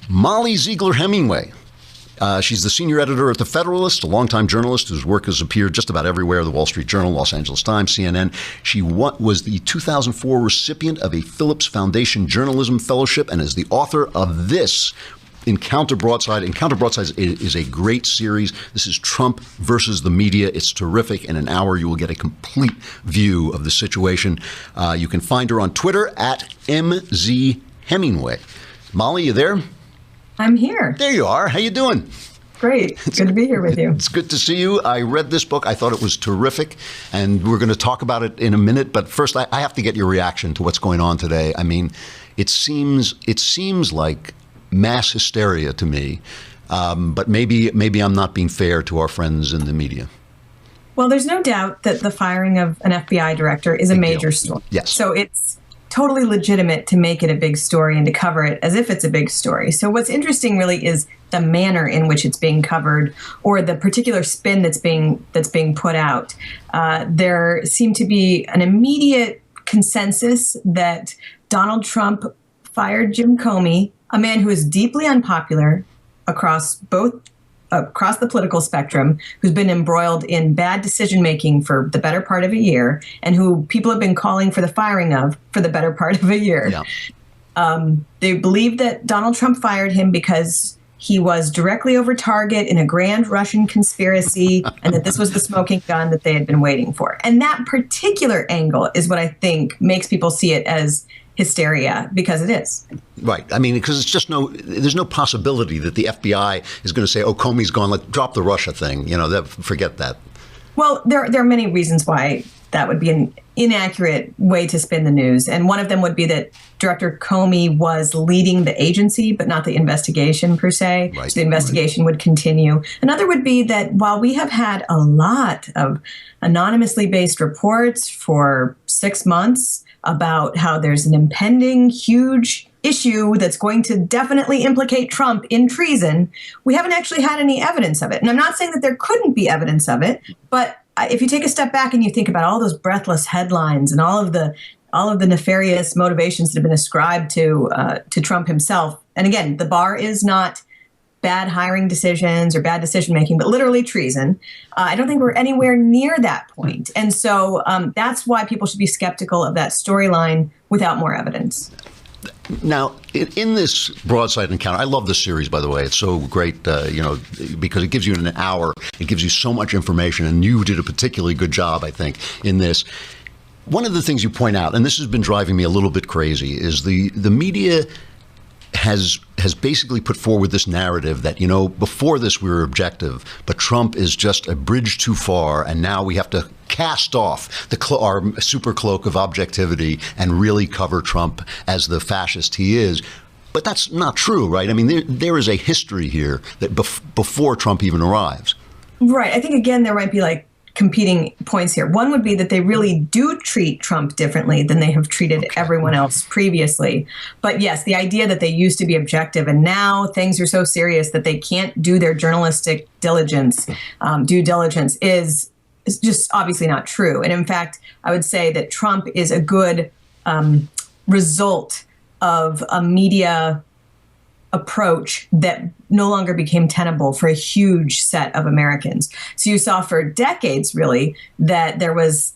Mollie Ziegler Hemingway. She's the senior editor at The Federalist, a longtime journalist whose work has appeared just about everywhere, the Wall Street Journal, Los Angeles Times, CNN. She was the 2004 recipient of a Phillips Foundation Journalism Fellowship and is the author of this, Encounter Broadside. Encounter Broadside is a great series. This is Trump versus the media. It's terrific. In an hour, you will get a complete view of the situation. You can find her on Twitter at MZ Hemingway. Mollie, you there? I'm here. There you are. How you doing? Great. Good to be here with you. It's good to see you. I read this book. I thought it was terrific, and we're going to talk about it in a minute. But first, I have to get your reaction to what's going on today. I mean, it seems like mass hysteria to me, but maybe I'm not being fair to our friends in the media. Well, there's no doubt that the firing of an FBI director is a major story. Yes. So it's totally legitimate to make it a big story and to cover it as if it's a big story. So what's interesting really is the manner in which it's being covered, or the particular spin that's being put out. There seemed to be an immediate consensus that Donald Trump fired Jim Comey, a man who is deeply unpopular across the political spectrum, who's been embroiled in bad decision-making for the better part of a year, and who people have been calling for the firing of for the better part of a year. Yeah. They believe that Donald Trump fired him because he was directly over target in a grand Russian conspiracy, and that this was the smoking gun that they had been waiting for. And that particular angle is what I think makes people see it as hysteria, because it is. Right. I mean, because there's no possibility that the FBI is going to say, oh, Comey's gone, let's drop the Russia thing. Forget that. Well, there are many reasons why that would be an inaccurate way to spin the news. And one of them would be that Director Comey was leading the agency, but not the investigation per se. Right. So the investigation would continue. Another would be that while we have had a lot of anonymously based reports for 6 months about how there's an impending huge issue that's going to definitely implicate Trump in treason, we haven't actually had any evidence of it. And I'm not saying that there couldn't be evidence of it, but if you take a step back and you think about all those breathless headlines and all of the nefarious motivations that have been ascribed to Trump himself, and again, the bar is not bad hiring decisions or bad decision making, but literally treason. I don't think we're anywhere near that point. And so that's why people should be skeptical of that storyline without more evidence. Now, in this Broadside Encounter, I love this series, by the way. It's so great, because it gives you in an hour, it gives you so much information, and you did a particularly good job, I think, in this. One of the things you point out, and this has been driving me a little bit crazy, is the media has basically put forward this narrative that, before this we were objective, but Trump is just a bridge too far, and now we have to cast off our super cloak of objectivity and really cover Trump as the fascist he is. But that's not true, right? I mean, there is a history here that before Trump even arrives. Right. I think, again, there might be competing points here. One would be that they really do treat Trump differently than they have treated everyone else previously. But yes, the idea that they used to be objective and now things are so serious that they can't do their journalistic due diligence is just obviously not true. And in fact, I would say that Trump is a good result of a media approach that no longer became tenable for a huge set of Americans. So you saw for decades, really, that there was,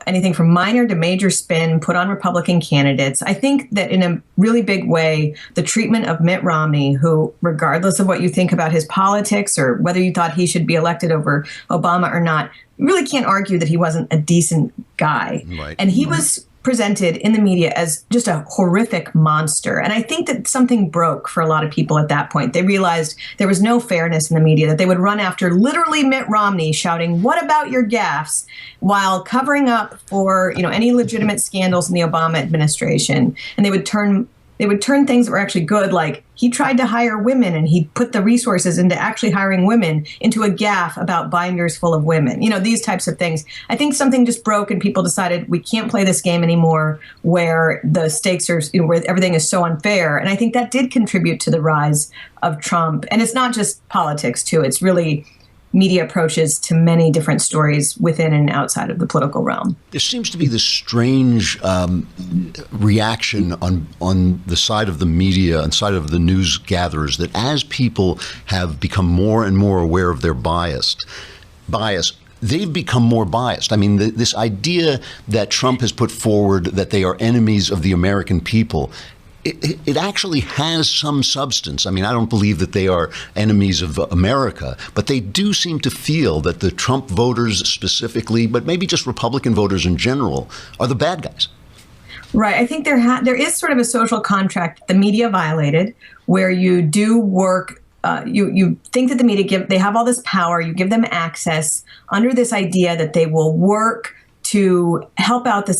anything from minor to major spin put on Republican candidates. I think that in a really big way, the treatment of Mitt Romney, who, regardless of what you think about his politics or whether you thought he should be elected over Obama or not, you really can't argue that he wasn't a decent guy. Right. And he was presented in the media as just a horrific monster. And I think that something broke for a lot of people at that point. They realized there was no fairness in the media, that they would run after literally Mitt Romney shouting, "What about your gaffes?" while covering up for, any legitimate scandals in the Obama administration. And they would turn things that were actually good, like he tried to hire women and he put the resources into actually hiring women, into a gaffe about binders full of women. These types of things. I think something just broke and people decided we can't play this game anymore where the stakes are, where everything is so unfair. And I think that did contribute to the rise of Trump. And it's not just politics, too. It's really media approaches to many different stories within and outside of the political realm. There seems to be this strange reaction on the side of the media and side of the news gatherers that as people have become more and more aware of their bias, they've become more biased. I mean, this idea that Trump has put forward that they are enemies of the American people, it actually has some substance. I mean, I don't believe that they are enemies of America, but they do seem to feel that the Trump voters specifically, but maybe just Republican voters in general, are the bad guys. Right. I think there is sort of a social contract the media violated, where you do work. You think that the media they have all this power. You give them access under this idea that they will work to help out the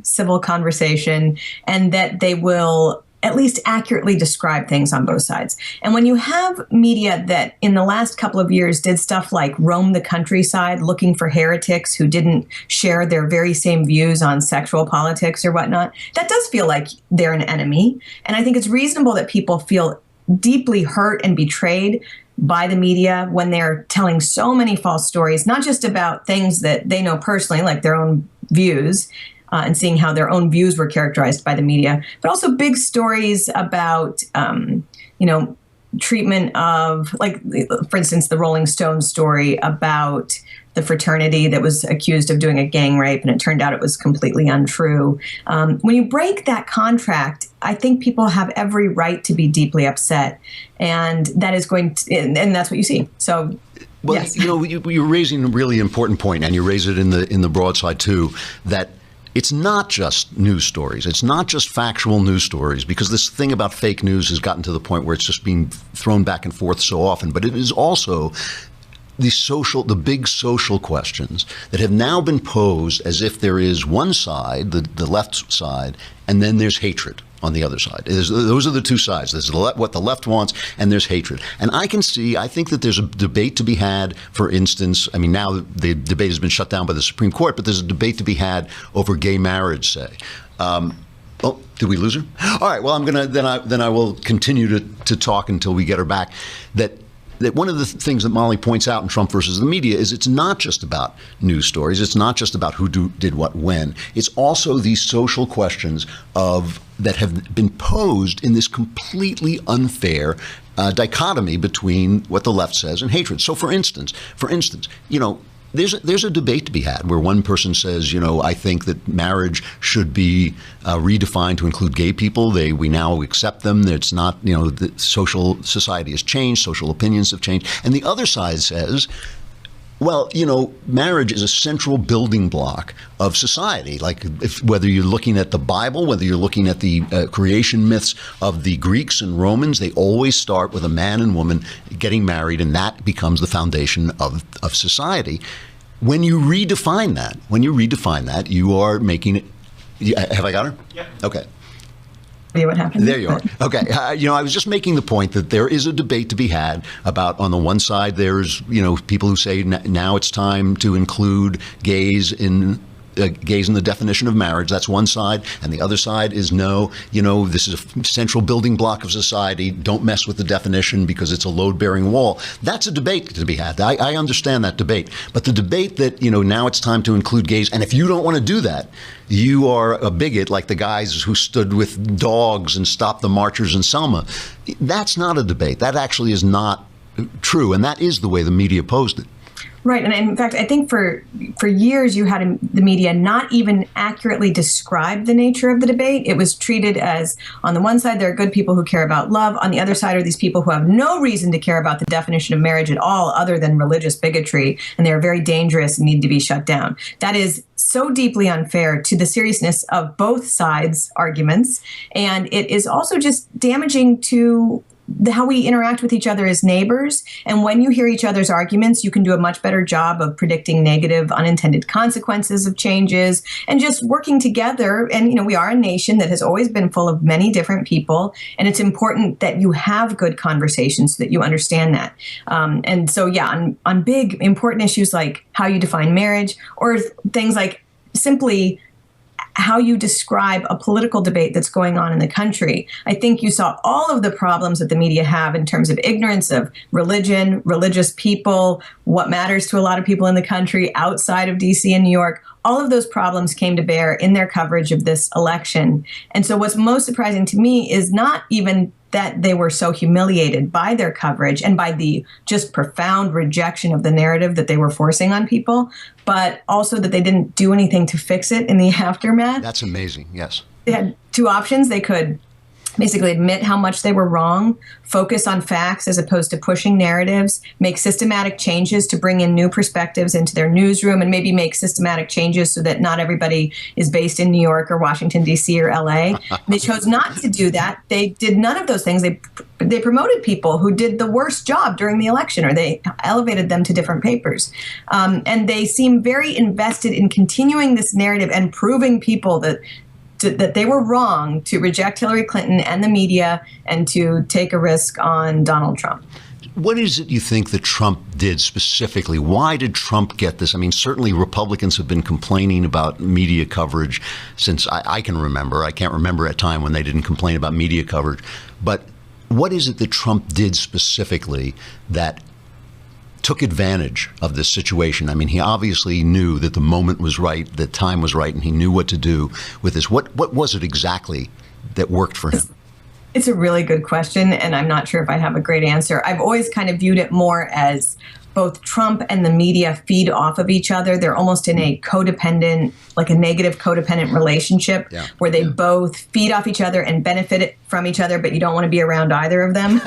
civil conversation, and that they will at least accurately describe things on both sides. And when you have media that in the last couple of years did stuff like roam the countryside looking for heretics who didn't share their very same views on sexual politics or whatnot, that does feel like they're an enemy. And I think it's reasonable that people feel deeply hurt and betrayed by the media when they're telling so many false stories, not just about things that they know personally, like their own views, and seeing how their own views were characterized by the media, but also big stories about, treatment of, like, for instance, the Rolling Stones story about the fraternity that was accused of doing a gang rape, and it turned out it was completely untrue. When you break that contract, I think people have every right to be deeply upset, and that is and that's what you see. So. Well, yes. You're raising a really important point, and you raise it in the broadside too, that it's not just news stories. It's not just factual news stories, because this thing about fake news has gotten to the point where it's just being thrown back and forth so often. But it is also the big social questions that have now been posed as if there is one side, the left side, and then there's hatred on the other side. Those are the two sides. There's what the left wants, and there's hatred. And I think that there's a debate to be had, for instance, I mean, now the debate has been shut down by the Supreme Court, but there's a debate to be had over gay marriage, say. Oh, did we lose her? All right, well, then I will continue to talk until we get her back. That one of the things that Mollie points out in Trump versus the media is it's not just about news stories. It's not just about who did what when. It's also these social questions that have been posed in this completely unfair dichotomy between what the left says and hatred. So, for instance, there's a debate to be had where one person says, I think that marriage should be redefined to include gay people. We now accept them. It's not, the society has changed. Social opinions have changed. And the other side says, well, marriage is a central building block of society. Like, whether you're looking at the Bible, whether you're looking at the creation myths of the Greeks and Romans, they always start with a man and woman getting married, and that becomes the foundation of society. When you redefine that, you are making it. Have I got her? Yeah. Okay. What happened? There you are. Okay. I was just making the point that there is a debate to be had about, on the one side, there's, people who say now it's time to include gays in the definition of marriage. That's one side. And the other side is no, this is a central building block of society. Don't mess with the definition because it's a load-bearing wall. That's a debate to be had. I understand that debate. But the debate that, now it's time to include gays, and if you don't want to do that, you are a bigot, like the guys who stood with dogs and stopped the marchers in Selma. That's not a debate. That actually is not true. And that is the way the media posed it. Right. And in fact, I think for years you had the media not even accurately describe the nature of the debate. It was treated as, on the one side, there are good people who care about love. On the other side are these people who have no reason to care about the definition of marriage at all other than religious bigotry, and they're very dangerous and need to be shut down. That is so deeply unfair to the seriousness of both sides' arguments. And it is also just damaging to how we interact with each other as neighbors. And when you hear each other's arguments, you can do a much better job of predicting negative unintended consequences of changes and just working together. And, we are a nation that has always been full of many different people. And it's important that you have good conversations so that you understand that. And so, on big, important issues like how you define marriage, or things like simply how you describe a political debate that's going on in the country. I think you saw all of the problems that the media have in terms of ignorance of religion, religious people, what matters to a lot of people in the country outside of DC and New York. All of those problems came to bear in their coverage of this election. And so what's most surprising to me is not even that they were so humiliated by their coverage and by the just profound rejection of the narrative that they were forcing on people, but also that they didn't do anything to fix it in the aftermath. That's amazing, yes. They had two options. They could basically admit how much they were wrong, focus on facts as opposed to pushing narratives, make systematic changes to bring in new perspectives into their newsroom, and maybe make systematic changes so that not everybody is based in New York or Washington, D.C. or L.A. They chose not to do that. They did none of those things. They promoted people who did the worst job during the election, or they elevated them to different papers. And they seem very invested in continuing this narrative and proving people that they were wrong to reject Hillary Clinton and the media and to take a risk on Donald Trump. What is it you think that Trump did specifically? Why did Trump get this? I mean, certainly Republicans have been complaining about media coverage since I can remember. I can't remember a time when they didn't complain about media coverage. But what is it that Trump did specifically that took advantage of this situation? I mean, he obviously knew that the moment was right, that time was right, and he knew what to do with this. What was it exactly that worked for him? It's a really good question, and I'm not sure if I have a great answer. I've always kind of viewed it more as both Trump and the media feed off of each other. They're almost in a codependent, like a negative codependent relationship where they both feed off each other and benefit from each other, but you don't want to be around either of them.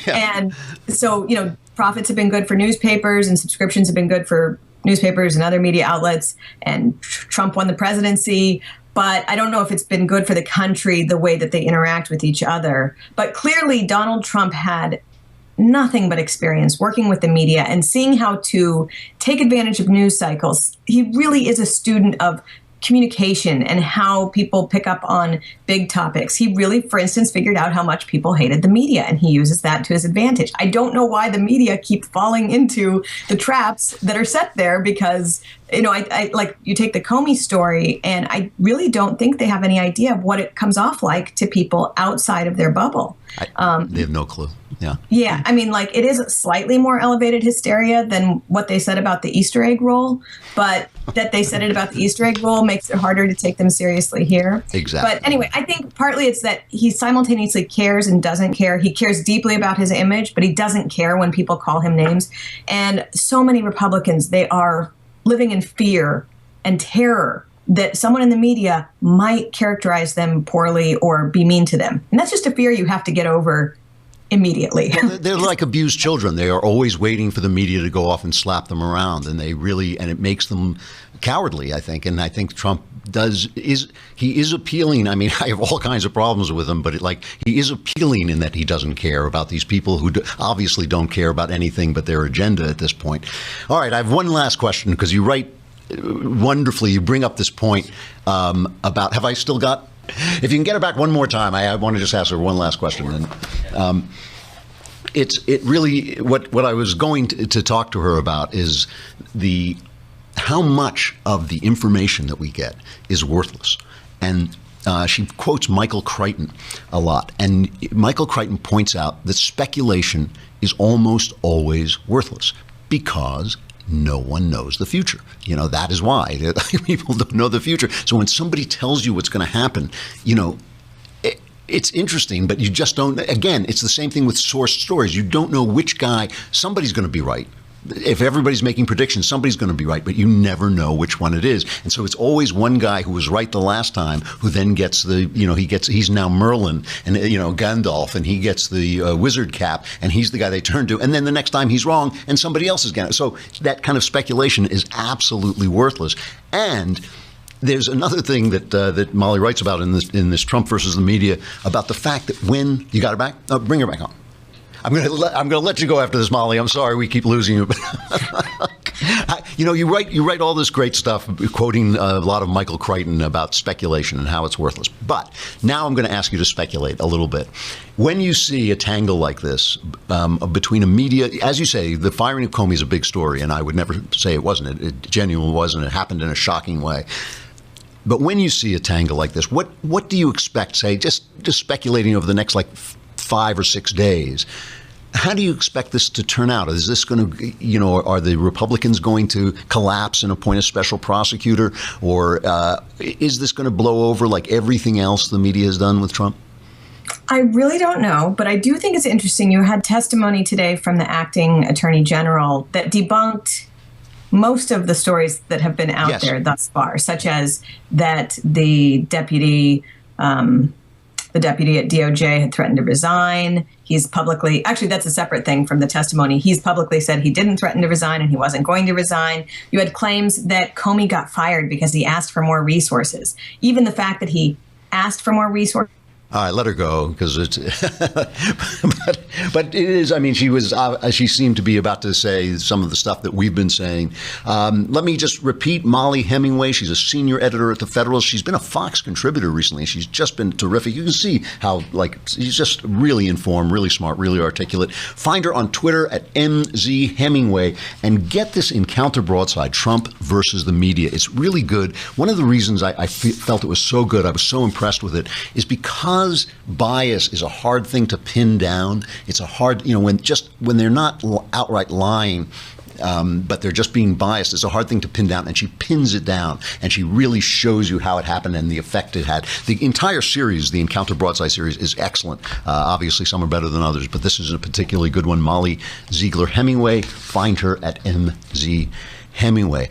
And so, you know, profits have been good for newspapers and subscriptions have been good for newspapers and other media outlets. And Trump won the presidency. But I don't know if it's been good for the country, the way that they interact with each other. But clearly, Donald Trump had nothing but experience working with the media and seeing how to take advantage of news cycles. He really is a student of communication and how people pick up on big topics. He really, for instance, figured out how much people hated the media, and he uses that to his advantage. I don't know why the media keep falling into the traps that are set there because, you know, I like you take the Comey story, and I really don't think they have any idea of what it comes off like to people outside of their bubble. They have no clue. Yeah. Yeah. I mean, like, it is slightly more elevated hysteria than what they said about the Easter egg roll, but that they said it about the Easter egg roll makes it harder to take them seriously here. Exactly. But anyway, I think partly it's that he simultaneously cares and doesn't care. He cares deeply about his image, but he doesn't care when people call him names. And so many Republicans, they are living in fear and terror that someone in the media might characterize them poorly or be mean to them. And that's just a fear you have to get over immediately. Well, they're like abused children. They are always waiting for the media to go off and slap them around, and it makes them cowardly, I think. And I think Trump he is appealing. I mean, I have all kinds of problems with him, but he is appealing in that he doesn't care about these people who obviously don't care about anything but their agenda at this point. All right, I have one last question, because you write wonderfully. You bring up this point about, have I still got, if you can get her back one more time, I want to just ask her one last question. And it really, what I was going to talk to her about is how much of the information that we get is worthless. And she quotes Michael Crichton a lot. And Michael Crichton points out that speculation is almost always worthless because no one knows the future. You know, that is why people don't know the future. So when somebody tells you what's going to happen, you know, it's interesting, but you just don't. Again, it's the same thing with source stories. You don't know which guy, somebody's going to be right. If everybody's making predictions, somebody's going to be right, but you never know which one it is. And so it's always one guy who was right the last time who then gets he's now Merlin and, you know, Gandalf, and he gets the wizard cap, and he's the guy they turn to. And then the next time he's wrong and somebody else is getting it. So that kind of speculation is absolutely worthless. And there's another thing that Mollie writes about in this Trump versus the media, about the fact that when you got her back, bring her back on. I'm going to let you go after this, Mollie. I'm sorry we keep losing you. You know, you write all this great stuff, quoting a lot of Michael Crichton about speculation and how it's worthless. But now I'm going to ask you to speculate a little bit. When you see a tangle like this between a media, as you say, the firing of Comey is a big story, and I would never say it wasn't. It genuinely was, and it happened in a shocking way. But when you see a tangle like this, what do you expect, say, just speculating over the next, like, 5 or 6 days, how do you expect this to turn out? Is this going to, are the Republicans going to collapse and appoint a special prosecutor? Or is this going to blow over like everything else the media has done with Trump? I really don't know, but I do think it's interesting. You had testimony today from the acting attorney general that debunked most of the stories that have been out there thus far, such as that the deputy at DOJ had threatened to resign. He's publicly, actually, that's a separate thing from the testimony. He's publicly said he didn't threaten to resign and he wasn't going to resign. You had claims that Comey got fired because he asked for more resources. Even the fact that he asked for more resources. All right, let her go, because it's. but it is. I mean, she seemed to be about to say some of the stuff that we've been saying. Let me just repeat: Mollie Hemingway. She's a senior editor at the Federalist. She's been a Fox contributor recently. She's just been terrific. You can see how, like, she's just really informed, really smart, really articulate. Find her on Twitter at MZ Hemingway and get this Encounter broadside: Trump versus the media. It's really good. One of the reasons I felt it was so good, I was so impressed with it, is because bias is a hard thing to pin down. It's a hard, when they're not outright lying, but they're just being biased, it's a hard thing to pin down. And she pins it down, and she really shows you how it happened and the effect it had. The entire series, the Encounter broadside series, is excellent. Obviously, some are better than others, but this is a particularly good one. Mollie Ziegler Hemingway. Find her at MZ Hemingway.